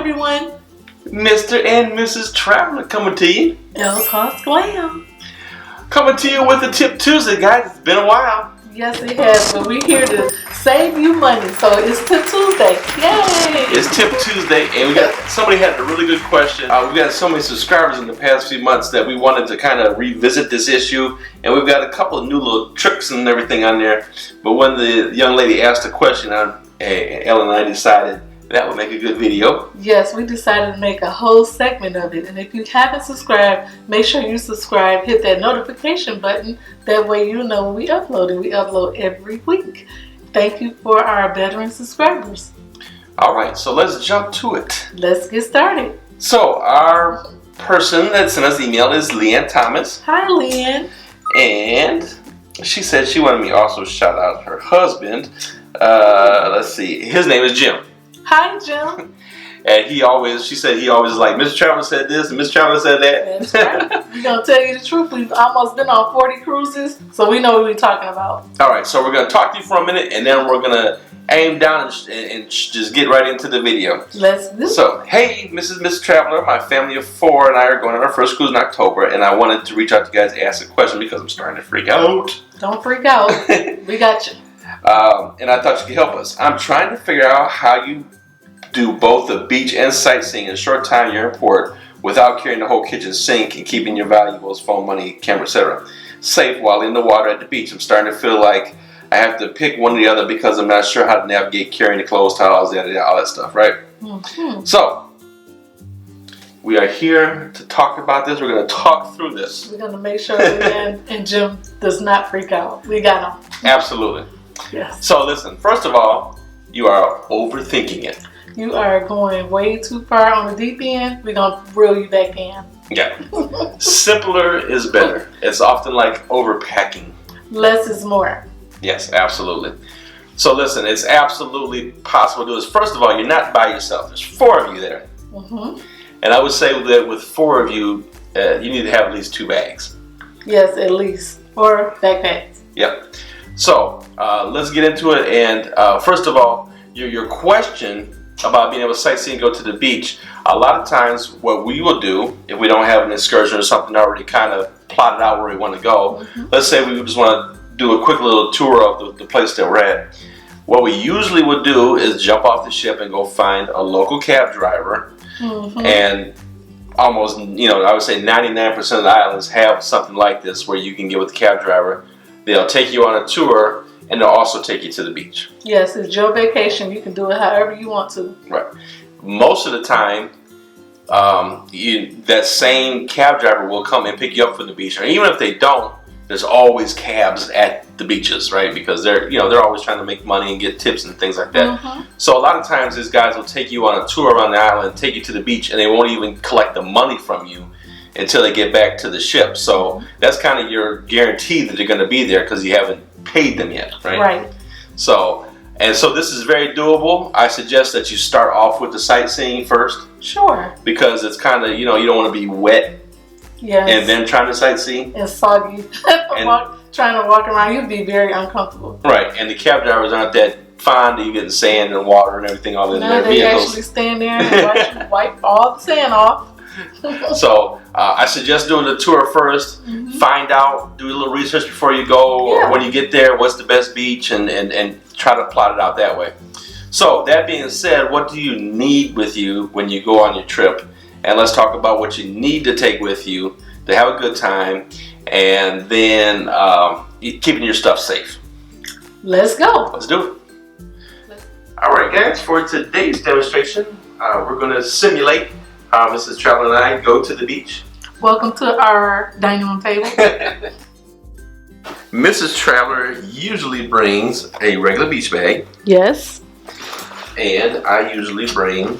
everyone. Mr. and Mrs. Traveler coming to you. El Cost Glam. Coming to you with a Tip Tuesday, guys. It's been a while. Yes, it has, but we're here to save you money, so it's Tip Tuesday. Yay! It's Tip Tuesday, and somebody had a really good question. We've got so many subscribers in the past few months that we wanted to kind of revisit this issue, and we've got a couple of new little tricks and everything on there. But when the young lady asked a question, Ellen and I decided that would make a good video. Yes, we decided to make a whole segment of it. And if you haven't subscribed, make sure you subscribe, hit that notification button. That way you know when we upload it. We upload every week. Thank you for our veteran subscribers. All right, so let's jump to it. Let's get started. So our person that sent us the email is Leanne Thomas. Hi, Leanne. And she said she wanted me to also shout out her husband. Let's see, his name is Jim. Hi, Jim. And she said he always like, Mr. Traveler said this and Mr. Traveler said that. That's right. We're going to tell you the truth. We've almost been on 40 cruises, so we know what we're talking about. All right, so we're going to talk to you for a minute, and then we're going to aim down and just get right into the video. Let's do it. So, hey, Mrs. Traveler, my family of 4 and I are going on our first cruise in October, and I wanted to reach out to you guys and ask a question because I'm starting to freak out. Don't freak out. We got you. And I thought you could help us. I'm trying to figure out how you do both the beach and sightseeing in a short time you're in port without carrying the whole kitchen sink and keeping your valuables, phone, money, camera, etc. safe while in the water at the beach. I'm starting to feel like I have to pick one or the other because I'm not sure how to navigate carrying the clothes, towels, all that stuff, right? Mm-hmm. So, we are here to talk about this. We're going to talk through this. We're going to make sure Leanne and Jim does not freak out. We got them. Absolutely. Yes. So listen, first of all, you are overthinking it. You are going way too far on the deep end. We're going to reel you back in. Yeah. Simpler is better. It's often like overpacking. Less is more. Yes, absolutely. So listen, it's absolutely possible to do this. First of all, you're not by yourself. There's 4 of you there. Mm-hmm. And I would say that with 4 of you, you need to have at least 2 bags. Yes, at least. Or backpacks. Yep. So let's get into it. And first of all, your question about being able to sightsee and go to the beach. A lot of times what we will do, if we don't have an excursion or something already kind of plotted out where we want to go, mm-hmm. Let's say we just want to do a quick little tour of the place that we're at. What we usually would do is jump off the ship and go find a local cab driver. Mm-hmm. And almost, I would say 99% of the islands have something like this where you can get with the cab driver. They'll take you on a tour, and they'll also take you to the beach. Yes, it's your vacation. You can do it however you want to. Right. Most of the time, that same cab driver will come and pick you up from the beach. And even if they don't, there's always cabs at the beaches, right? Because they're always trying to make money and get tips and things like that. Mm-hmm. So a lot of times these guys will take you on a tour around the island, take you to the beach, and they won't even collect the money from you until they get back to the ship. So that's kind of your guarantee that they're going to be there because you haven't paid them yet, right? Right. So this is very doable. I suggest that you start off with the sightseeing first. Sure. Because it's kind of, you don't want to be wet. Yes. And then trying to sightsee. And soggy. Trying to walk around, you'd be very uncomfortable. Right. And the cab drivers aren't that fond of you getting sand and water and everything all in their vehicles. No, they actually stand there and watch you wipe all the sand off. So I suggest doing the tour first. Mm-hmm. Find out, do a little research before you go. Yeah. When you get there, what's the best beach, and try to plot it out that way. So that being said, what do you need with you when you go on your trip? And let's talk about what you need to take with you to have a good time, and then keeping your stuff safe. Let's go. Let's do it. All right, guys. For today's demonstration, we're going to simulate Mrs. Traveler and I go to the beach. Welcome to our dining room table. Mrs. Traveler usually brings a regular beach bag. Yes. And I usually bring a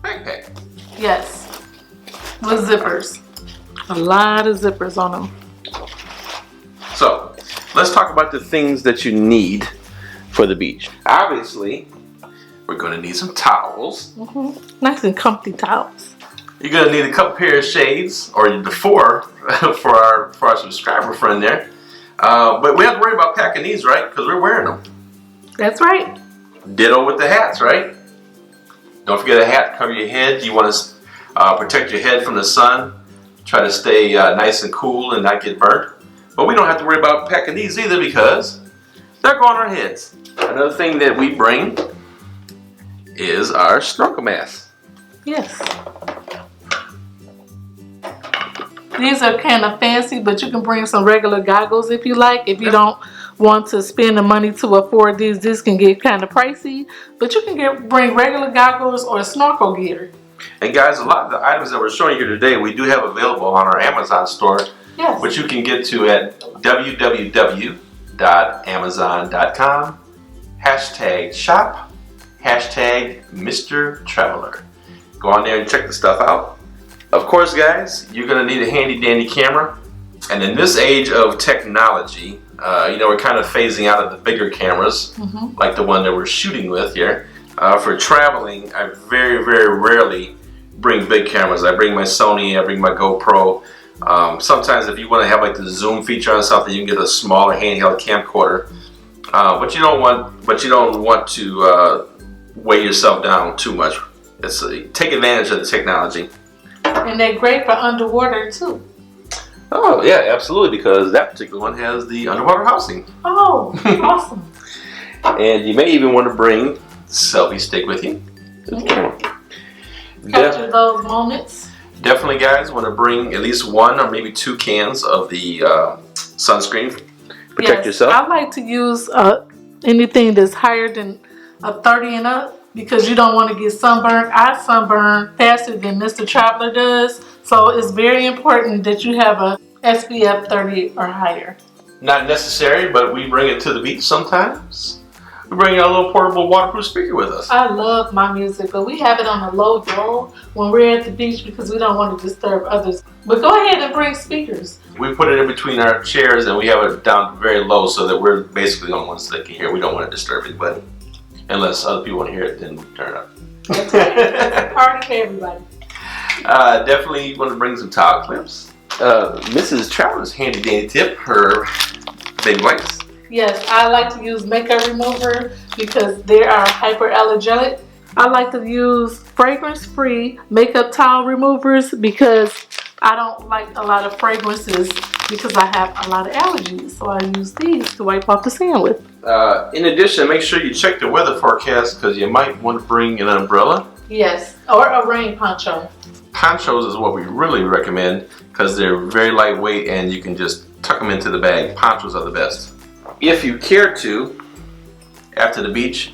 backpack. Yes. With zippers. A lot of zippers on them. So, let's talk about the things that you need for the beach. Obviously, we're going to need some towels. Mm-hmm. Nice and comfy towels. You're going to need a couple pair of shades, or the 4 for our subscriber friend there. But we have to worry about packing these, right? Because we're wearing them. That's right. Ditto with the hats, right? Don't forget a hat, cover your head. You want to protect your head from the sun. Try to stay nice and cool and not get burnt. But we don't have to worry about packing these either because they're going on our heads. Another thing that we bring is our snorkel mask. Yes. These are kind of fancy, but you can bring some regular goggles if you like. If you don't want to spend the money to afford these, this can get kind of pricey. But you can bring regular goggles or snorkel gear. And guys, a lot of the items that we're showing you today, we do have available on our Amazon store, yes, which you can get to at www.amazon.com, #shop, #Mr. Traveler. Go on there and check the stuff out. Of course, guys, you're going to need a handy dandy camera. And in this age of technology, we're kind of phasing out of the bigger cameras, like the one that we're shooting with here. For traveling, I very, very rarely bring big cameras. I bring my Sony, I bring my GoPro. Sometimes if you want to have like the zoom feature on something, you can get a smaller handheld camcorder. But you don't want to weigh yourself down too much. Take advantage of the technology. And they're great for underwater too. Oh yeah, absolutely, because that particular one has the underwater housing. Oh, awesome. And you may even want to bring selfie stick with you. Capture those moments. Definitely, guys, want to bring at least 1 or maybe 2 cans of the sunscreen. Protect yourself. I like to use anything that's higher than a 30 and up because you don't want to get sunburned. I sunburn faster than Mr. Traveler does, so it's very important that you have a SPF 30 or higher. Not necessary, but we bring it to the beach sometimes. We bring a little portable waterproof speaker with us. I love my music, but we have it on a low roll when we're at the beach because we don't want to disturb others. But go ahead and bring speakers. We put it in between our chairs and we have it down very low so that we're basically the only ones that can hear. We don't want to disturb anybody. Unless other people want to hear it, then we turn it up. That's right. It's a party for everybody. Definitely want to bring some towel clips. Mrs. Traveler's handy dandy tip, her baby wipes. Yes, I like to use makeup remover because they are hyperallergenic. I like to use fragrance-free makeup towel removers because I don't like a lot of fragrances because I have a lot of allergies. So I use these to wipe off the sand with. In addition, make sure you check the weather forecast because you might want to bring an umbrella. Yes, or a rain poncho. Ponchos is what we really recommend because they're very lightweight and you can just tuck them into the bag. Ponchos are the best. If you care to, after the beach,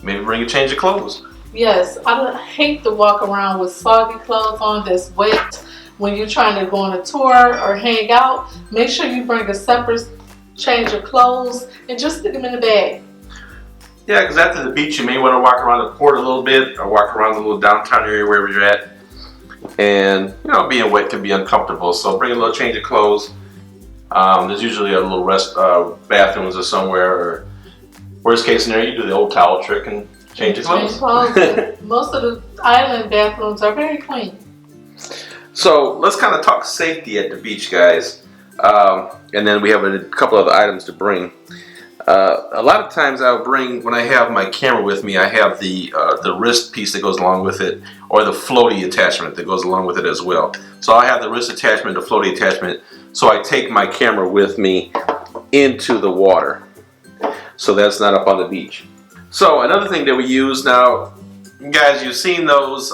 maybe bring a change of clothes. Yes, I hate to walk around with soggy clothes on that's wet when you're trying to go on a tour or hang out. Make sure you bring a separate change of clothes and just stick them in the bag. Yeah, because after the beach, you may want to walk around the port a little bit or walk around the little downtown area wherever you're at. And, being wet can be uncomfortable, so bring a little change of clothes. There's usually a little rest bathrooms or somewhere, or worst case scenario, you do the old towel trick and change your clothes. Most of the island bathrooms are very clean. So let's kind of talk safety at the beach, guys. And then we have a couple other items to bring. A lot of times I'll bring, when I have my camera with me, I have the wrist piece that goes along with it, or the floaty attachment that goes along with it as well. So I have the wrist attachment, the floaty attachment, so I take my camera with me into the water. So that's not up on the beach. So another thing that we use now, guys, you've seen those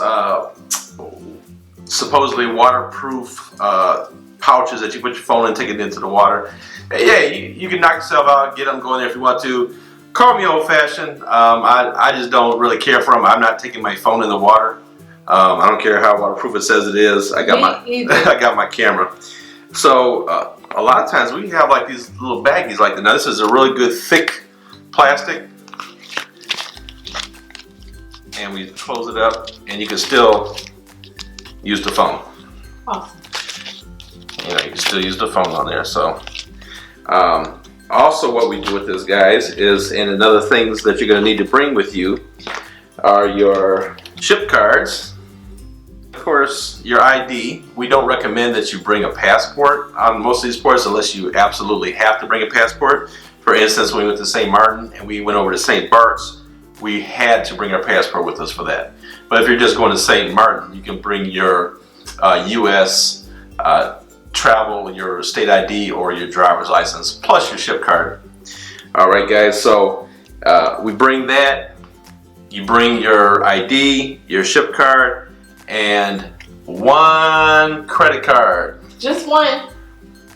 supposedly waterproof pouches that you put your phone in, take it into the water. Yeah, you can knock yourself out, get them going there if you want to. Call me old-fashioned. I just don't really care for them. I'm not taking my phone in the water. I don't care how waterproof it says it is. I got my camera. So a lot of times we have like these little baggies like that. Now this is a really good thick plastic, and we close it up, and you can still use the phone. Awesome. You can still use the phone on there. So. Also what we do with this, guys, is, and another things that you're going to need to bring with you are your ship cards. Of course, your ID. We don't recommend that you bring a passport on most of these ports unless you absolutely have to bring a passport. For instance, when we went to St. Martin and we went over to St. Bart's, we had to bring our passport with us for that. But if you're just going to St. Martin, you can bring your U.S. Travel, your state ID, or your driver's license, plus your ship card. All right, guys, so we bring that. You bring your ID, your ship card, and one credit card. Just one.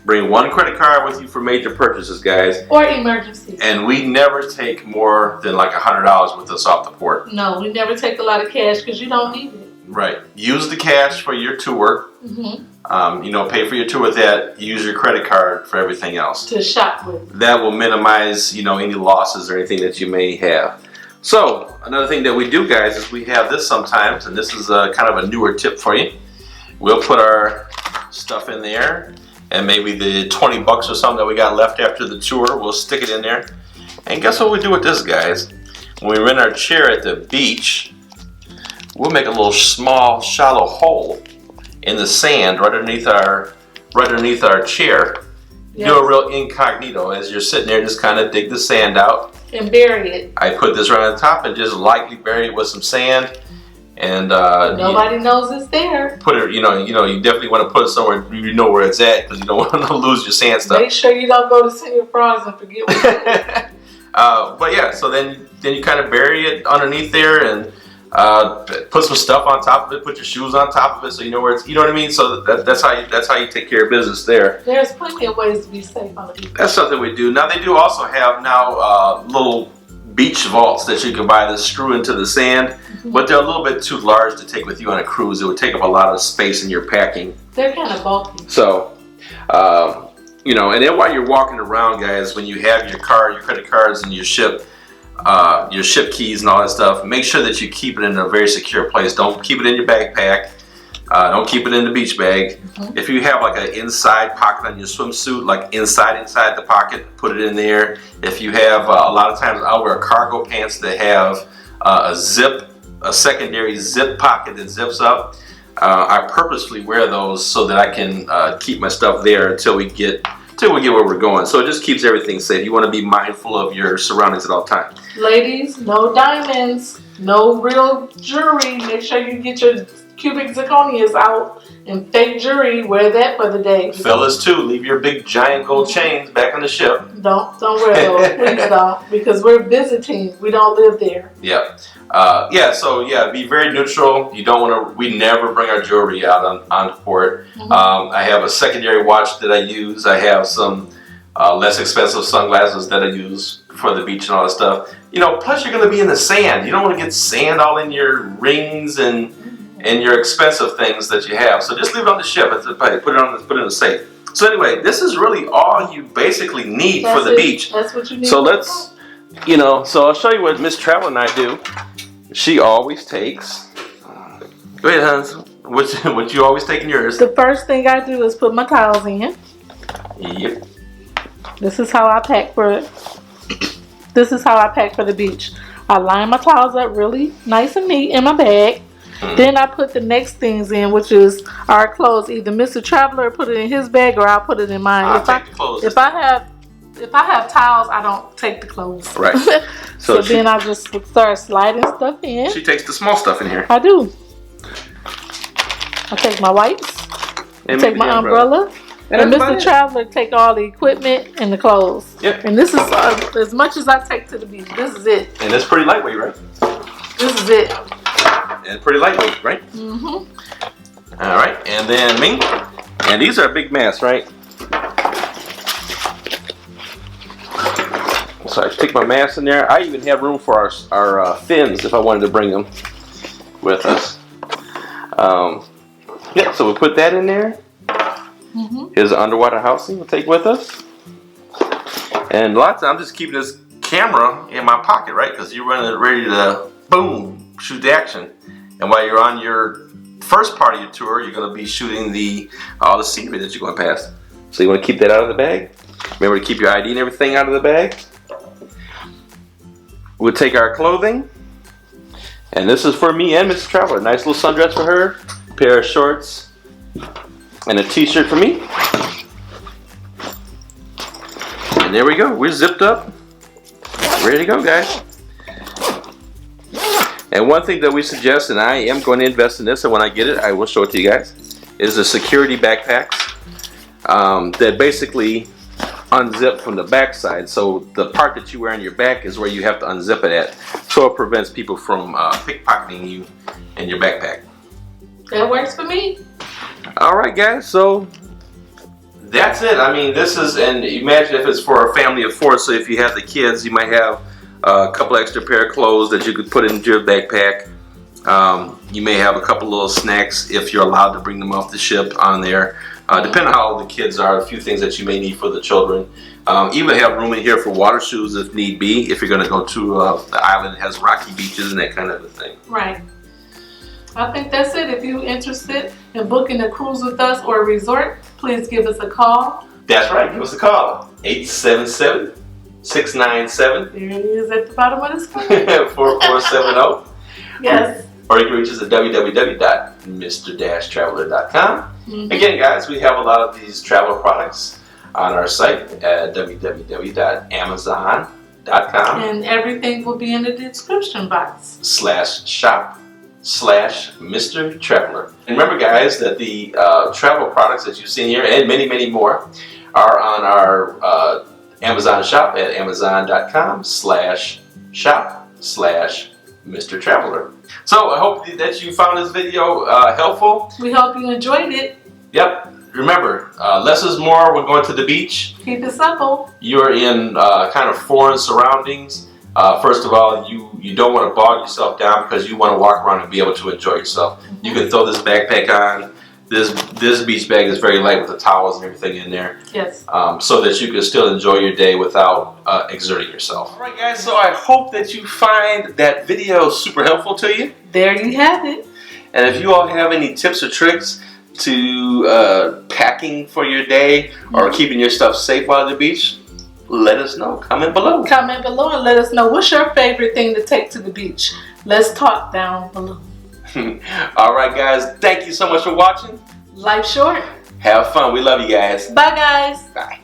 Bring one credit card with you for major purchases, guys. Or emergencies. And we never take more than like $100 with us off the port. No, we never take a lot of cash because you don't need it. Right. Use the cash for your tour. Mm-hmm. You know, pay for your tour with that. Use your credit card for everything else. To shop with. That will minimize, you know, any losses or anything that you may have. So, another thing that we do, guys, is we have this sometimes, and this is kind of a newer tip for you. We'll put our stuff in there, and maybe the 20 bucks or something that we got left after the tour, we'll stick it in there. And guess what we do with this, guys? When we rent our chair at the beach, we'll make a little small, shallow hole in the sand right underneath our chair. Yes. Do a real incognito as you're sitting there. Just kind of dig the sand out and bury it. I put this right on the top and just lightly bury it with some sand, and nobody knows it's there. Put it. You definitely want to put it somewhere you know where it's at, because you don't want to lose your sand stuff. Make sure you don't go to Senior Frogs and forget what it is. But yeah, so then you kind of bury it underneath there and put some stuff on top of it. Put your shoes on top of it, so you know where it's. You know what I mean? So that's how you take care of business there. There's plenty of ways to be safe on the beach. That's something we do. Now they do also have little beach vaults that you can buy that screw into the sand, but they're a little bit too large to take with you on a cruise. It would take up a lot of space in your packing. They're kind of bulky. So, and then while you're walking around, guys, when you have your card, your credit cards, and your ship keys and all that stuff, make sure that you keep it in a very secure place. Don't keep it in your backpack. Don't keep it in the beach bag. If you have like an inside pocket on your swimsuit, like inside the pocket, put it in there. If you have, a lot of times I'll wear cargo pants that have a secondary zip pocket that zips up. I purposely wear those so that I can keep my stuff there until we get where we're going. So it just keeps everything safe. You want to be mindful of your surroundings at all times. Ladies, no diamonds, no real jewelry. Make sure you get your cubic zirconias out and fake jewelry. Wear that for the day. Fellas too, leave your big giant gold chains back on the ship. Don't wear those. Please don't, because we're visiting. We don't live there. Yeah. Be very neutral. You don't want to. We never bring our jewelry out on port. I have a secondary watch that I use. I have some less expensive sunglasses that I use for the beach and all that stuff. Plus you're going to be in the sand. You don't want to get sand all in your rings and your expensive things that you have. So just leave it on the ship. Put it in the safe. So anyway, this is really all you basically need for the beach. That's what you need. So let's, so I'll show you what Miss Travel and I do. She always takes. Go ahead, Hans. What you always take in yours? The first thing I do is put my towels in. Yep. This is how I pack for it. This is how I pack for the beach. I line my towels up really nice and neat in my bag. Then I put the next things in, which is our clothes. Either Mr. Traveler put it in his bag or I'll put it in mine. I'll take the clothes. If I have towels, I don't take the clothes. Right. So then I just start sliding stuff in. She takes the small stuff in here. I do. I take my wipes. I take my umbrella. And Mr. Traveler take all the equipment and the clothes. Yep. And this is as much as I take to the beach. This is it. And it's pretty lightweight, right? This is it. And pretty lightweight, right? All right, and then me. And these are a big mess, right? So I take my mask in there. I even have room for our fins if I wanted to bring them with us. So we put that in there. Here's an underwater housing we'll take with us. And a lot of times I'm just keeping this camera in my pocket, right? Because you're running ready to, boom, shoot the action. And while you're on your first part of your tour, you're going to be shooting all the scenery that you're going past. So you want to keep that out of the bag. Remember to keep your ID and everything out of the bag. We'll take our clothing. And this is for me and Mrs. Traveler. Nice little sundress for her. Pair of shorts. And a t-shirt for me. And there we go. We're zipped up. Ready to go, guys. And one thing that we suggest, and I am going to invest in this, and when I get it, I will show it to you guys, is the security backpacks that basically unzip from the back side. So the part that you wear on your back is where you have to unzip it at. So it prevents people from pickpocketing you in your backpack. That works for me. All right, guys. So that's it. I mean, this is, and imagine if it's for a family of 4. So if you have the kids, you might have a couple extra pair of clothes that you could put into your backpack. You may have a couple little snacks if you're allowed to bring them off the ship on there. Depending on how old the kids are, a few things that you may need for the children. Even have room in here for water shoes if need be, if you're going to go to the island that has rocky beaches and that kind of a thing. Right. I think that's it. If you're interested in booking a cruise with us or a resort, please give us a call. That's right. Give us a call. 877-697. There it is at the bottom of the screen. 4470. Yes. Or you can reach us at www.mr-traveler.com. Again, guys, we have a lot of these travel products on our site at www.amazon.com. And everything will be in the description box. /shop/Mr. Traveler. And remember, guys, that the travel products that you've seen here and many, many more are on our Amazon shop at amazon.com/shop/Mr. Traveler. So I hope that you found this video helpful. We hope you enjoyed it. Yep. Remember, less is more. We're going to the beach. Keep it simple. You're in kind of foreign surroundings. First of all, you don't want to bog yourself down because you want to walk around and be able to enjoy yourself. You can throw this backpack on. This beach bag is very light with the towels and everything in there. Yes. So that you can still enjoy your day without exerting yourself. All right, guys. So I hope that you find that video super helpful to you. There you have it. And if you all have any tips or tricks to packing for your day or keeping your stuff safe while at the beach, let us know. Comment below. Comment below and let us know what's your favorite thing to take to the beach. Let's talk down below. All right, guys. Thank you so much for watching. Life's short. Have fun. We love you guys. Bye, guys. Bye.